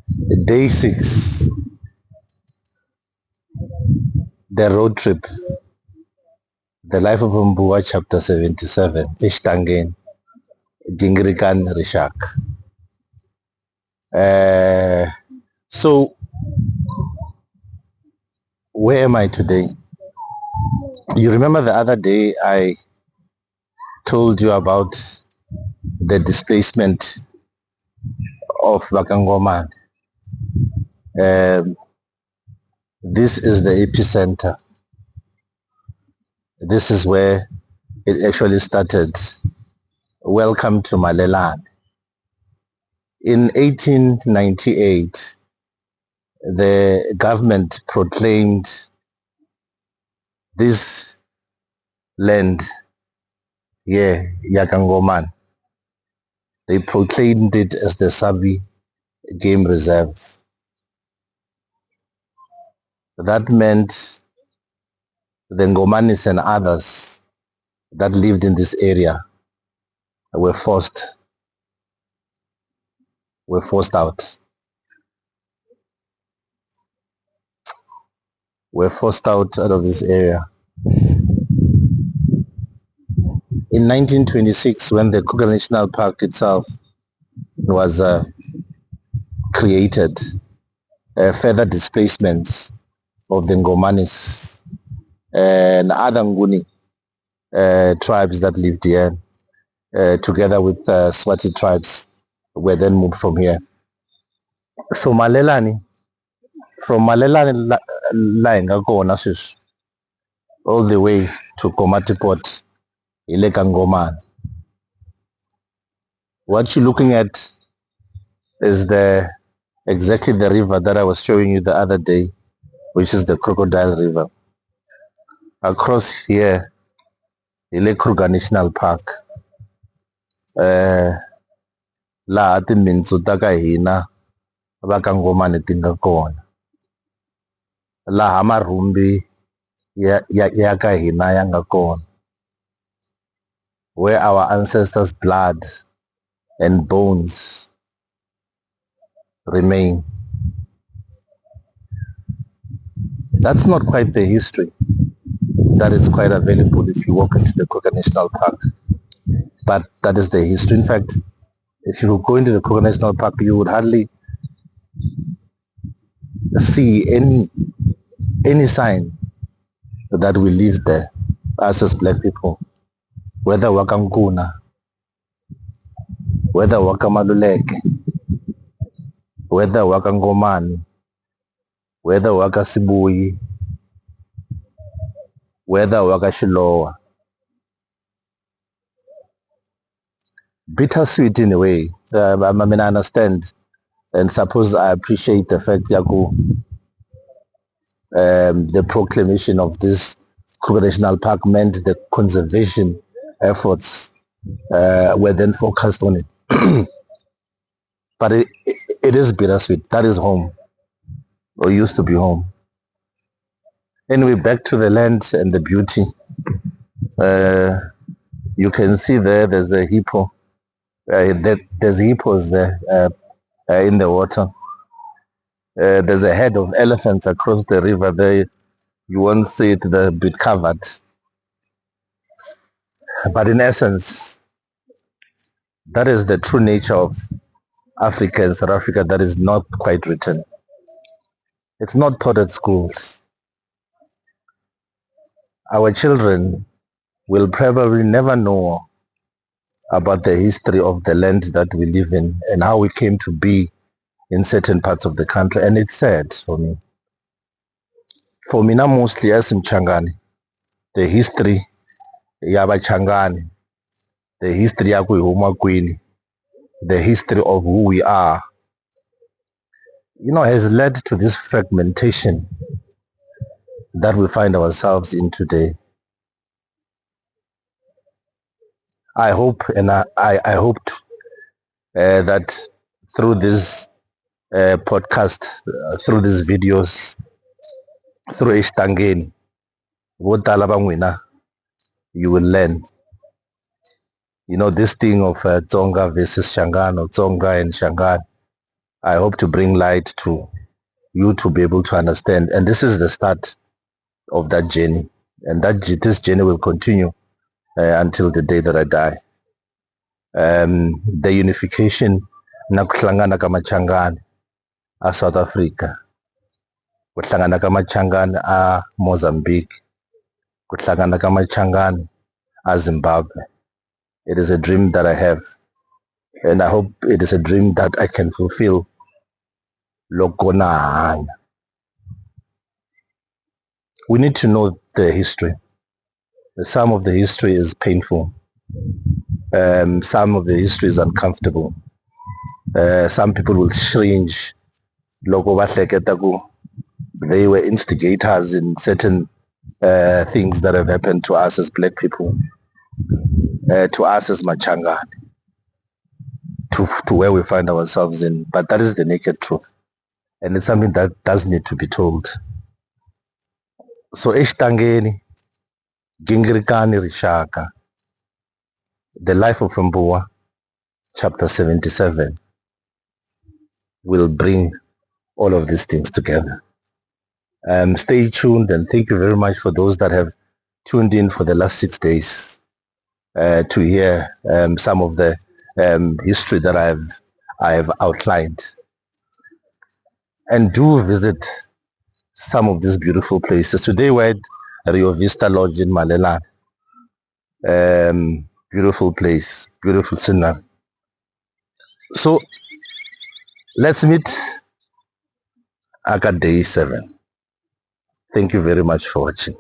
Day 6, the road trip, the life of Mbua, chapter 77, Ishtangeni, Dingrikan Rishak. So, where am I today? You remember the other day I told you about the displacement of Bakangoman. This is the epicenter. This is where it actually started. Welcome to Malelan. In 1898, the government proclaimed this land here, Yakangoman. They proclaimed it as the Sabi Game Reserve. That meant the Ngomanis and others that lived in this area were forced out. Were forced out of this area. In 1926, when the Kruger National Park itself was created, further displacements of the Ngomanis and other Nguni tribes that lived here, together with Swati tribes, were then moved from here. So Malelani, from Malelani line, all the way to Komati Port, Ilekangoman. What you're looking at is exactly the river that I was showing you the other day, which is the Crocodile River. Across here, Ile Kruger National Park. Laha timintsu ta ka hina va ka Ngomane ti nga kona. Laha marhumbi ya ka hina ya nga kona. Where our ancestors' blood and bones remain. That's not quite the history that is quite available if you walk into the Kruger National Park. But that is the history. In fact, if you go into the Kruger National Park, you would hardly see any sign that we live there, us as black people. Whether Wakankuna, whether Wakamaluleke, whether Wakangomani, whether Wakasibuyi, whether Wakashilowa. Bittersweet in a way. I mean, I understand and suppose I appreciate the fact Yaku, the proclamation of this Kruger National Park meant the conservation efforts were then focused on it. But it is bittersweet. That is home, or used to be home. Anyway, back to the land and the beauty. You can see there's a hippo. There's hippos there in the water. There's a head of elephants across the river there. You won't see it, they're a bit covered. But in essence, that is the true nature of Africa and South Africa that is not quite written. It's not taught at schools. Our children will probably never know about the history of the land that we live in and how we came to be in certain parts of the country. And it's sad for me. For me now, mostly as Mchangani, the history Yaba Changani, the history of Huma Queen, the history of who we are, has led to this fragmentation that we find ourselves in today. I hope and I hoped that through this podcast, through these videos, through Ishtangeni, you will learn. This thing of Tsonga versus Shangaan or Tsonga and Shangaan. I hope to bring light to you to be able to understand. And this is the start of that journey. And this journey will continue until the day that I die. The unification na kuhlangana ka Machangani a South Africa, kuhlangana ka Machangani a Mozambique, kuhlangana ka Machangani a Zimbabwe. It is a dream that I have, and I hope it is a dream that I can fulfill. Loko na hanya. We need to know the history. Some of the history is painful. Some of the history is uncomfortable. Some people will cringe. Loko va hleketa ku they were instigators in certain things that have happened to us as black people, to us as Machangani, to where we find ourselves in. But that is the naked truth. And it's something that does need to be told. So Eshtangeni, Gingirikani Rishaka, the life of Mbuwa, chapter 77, will bring all of these things together. Stay tuned, and thank you very much for those that have tuned in for the last 6 days to hear some of the history that I have outlined. And do visit some of these beautiful places. Today we're at Rio Vista Lodge in Malela. Beautiful place, beautiful scenery. So let's meet at day 7. Thank you very much for watching.